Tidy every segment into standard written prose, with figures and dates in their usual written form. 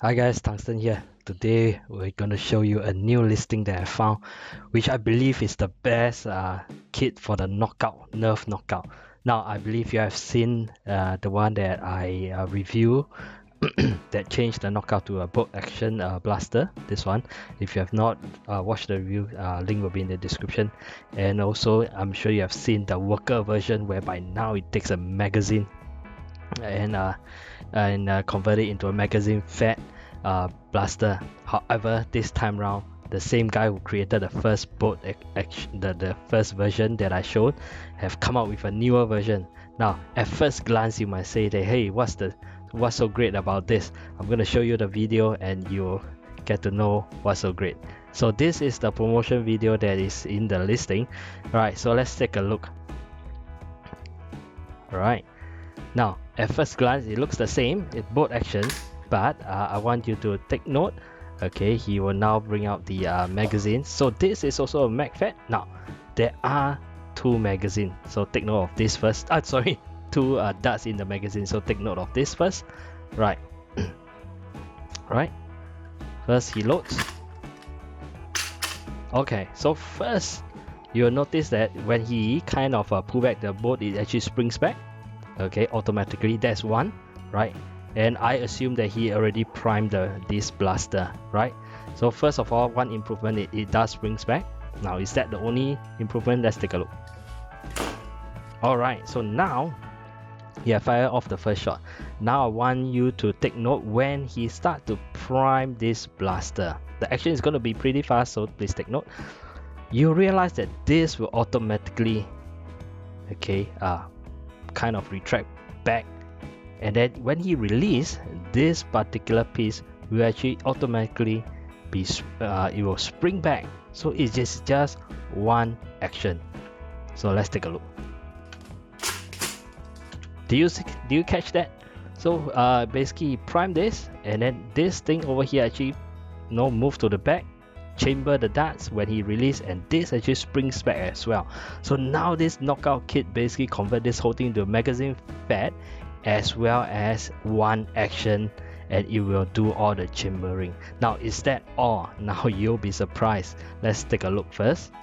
Hi guys, Tungsten here. Today we're going to show you a new listing that I found, which I believe is the best kit for the knockout, Nerf knockout. Now I believe you have seen the one that I review that changed the knockout to a bolt action blaster. This one, if you have not watched the review, link will be in the description. And also I'm sure you have seen the worker version, whereby now it takes a magazine and convert it into a magazine fed blaster. However, this time round, the same guy who created the first the first version that I showed, have come out with a newer version. Now, at first glance, you might say that, hey, what's so great about this? I'm gonna show you the video and you'll get to know what's so great. So this is the promotion video that is in the listing. Alright, so let's take a look. Alright. Now, at first glance, it looks the same. It's bolt action, but I want you to take note. Okay, he will now bring out the magazine. So this is also a mag fed. Now, there are two magazines. So take note of this first. Sorry, two darts in the magazine. So take note of this first. Right. Right. First, he loads. Okay, so first, you'll notice that when he kind of pull back the bolt, it actually springs back. Okay, automatically. That's one, right? And I assume that he already primed this blaster, right? So first of all, one improvement, it does springs back. Now, is that the only improvement? Let's take a look. Alright, so now fire off the first shot. Now I want you to take note when he start to prime this blaster. The action is going to be pretty fast, so please take note. You realize that this will automatically, okay, kind of retract back, and then when he release, this particular piece will actually automatically be it will spring back. So it's just one action. So let's take a look. Do you catch that? So basically prime this, and then this thing over here actually move to the back, chamber the darts when he release, and this actually springs back as well. So now this knockout kit basically convert this whole thing to a magazine fed as well as one action, and it will do all the chambering. Now, is that all? Now you'll be surprised. Let's take a look first.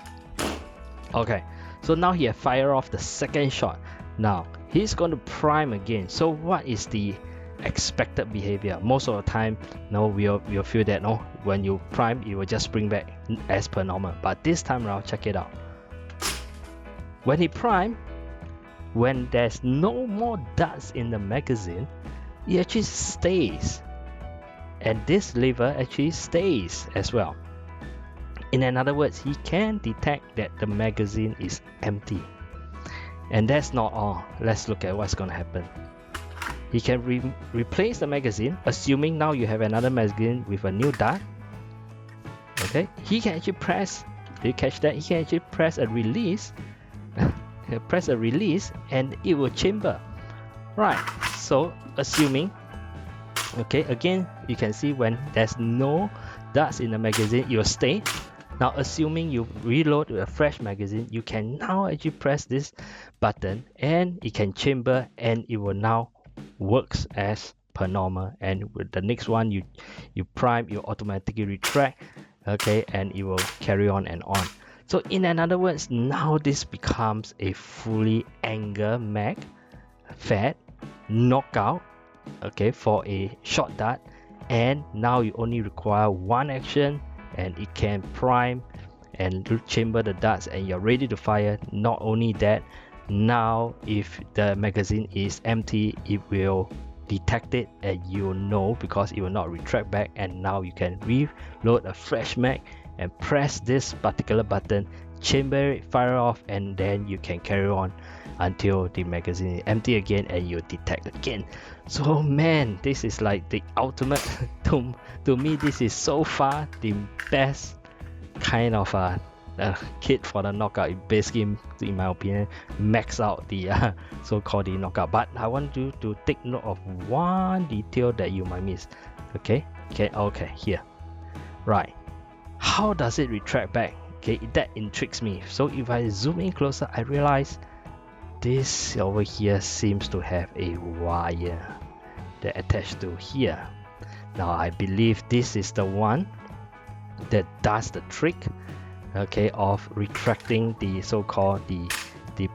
Okay, so now he have fire off the second shot. Now he's going to prime again. So what is the expected behavior? Most of the time, we'll feel that when you prime, it will just spring back as per normal. But this time around, check it out. When he prime, when there's no more darts in the magazine, it actually stays, and this lever actually stays as well. In other words, he can detect that the magazine is empty. And that's not all. Let's look at what's going to happen. He can replace the magazine, assuming now you have another magazine with a new dart. Okay, he can actually press, do you catch that? He can actually press a release, press a release, and it will chamber. Right, so assuming, okay, again, you can see when there's no darts in the magazine, it will stay. Now, assuming you reload with a fresh magazine, you can now actually press this button, and it can chamber, and it will now works as per normal. And with the next one, you prime, you automatically retract, okay, and it will carry on and on. So in other words, now this becomes a fully anger mag fed knockout, okay, for a short dart. And now you only require one action, and it can prime and chamber the darts, and you're ready to fire. Not only that, now if the magazine is empty, it will detect it, and you'll know, because it will not retract back. And now you can reload a fresh mag and press this particular button, chamber it, fire off, and then you can carry on until the magazine is empty again, and you detect again. So man, this is like the ultimate to me, this is so far the best kind of kit for the knockout. It basically, in my opinion, max out the so-called the knockout. But I want you to take note of one detail that you might miss. Okay, here. Right, how does it retract back? Okay, that intrigues me. So if I zoom in closer, I realize this over here seems to have a wire that attached to here. Now I believe this is the one that does the trick, okay, of retracting the so-called the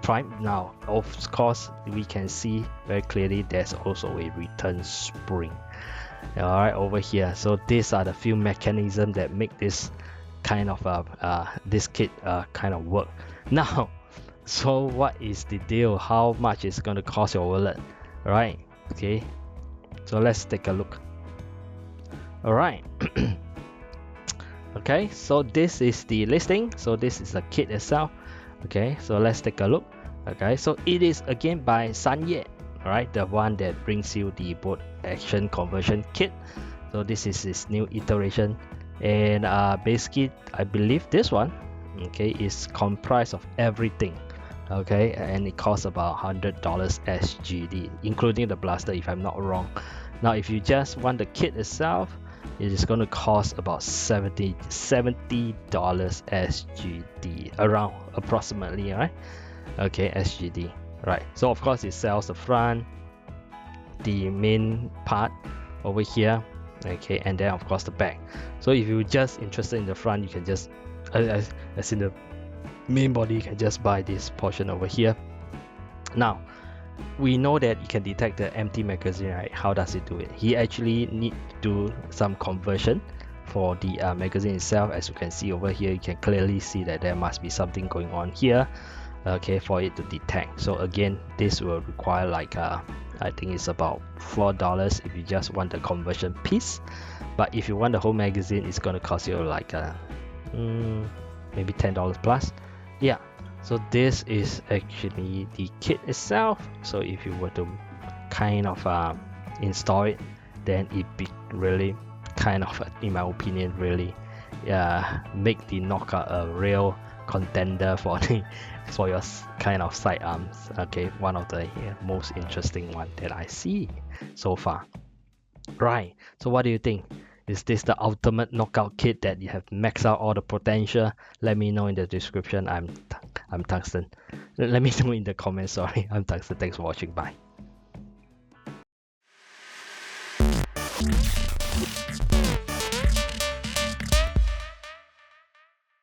prime. Now of course we can see very clearly there's also a return spring, all right, over here. So these are the few mechanisms that make this kind of this kit kind of work. Now, so what is the deal? How much is going to cost your wallet? All right, okay, so let's take a look. All right. Okay, so this is the listing. So this is the kit itself. Okay, so let's take a look. Okay, so it is again by SHANYE, right? The one that brings you the bolt action conversion kit. So this is its new iteration, and basically I believe this one, okay, is comprised of everything. Okay, and it costs about $100 SGD, including the blaster, if I'm not wrong. Now, if you just want the kit itself, it is going to cost about $70 SGD, around approximately, right? Okay, SGD, right? So of course it sells the front, the main part over here, okay, and then of course the back. So if you're just interested in the front, you can just as in the main body, you can just buy this portion over here. Now we know that you can detect the empty magazine, right? How does it do it? He actually need to do some conversion for the magazine itself. As you can see over here, you can clearly see that there must be something going on here, okay, for it to detect. So again, this will require like I think it's about $4 if you just want the conversion piece, but if you want the whole magazine, it's going to cost you like maybe $10 plus. Yeah, so this is actually the kit itself. So if you were to kind of install it, then it be really kind of, in my opinion, really make the Knockout a real contender for the for your kind of sidearms. Okay, one of the most interesting one that I see so far. Right, so what do you think? Is this the ultimate knockout kit that you have maxed out all the potential? Let me know in the description. I'm Tungsten. Let me know in the comments. Sorry, I'm Tungsten. Thanks for watching. Bye.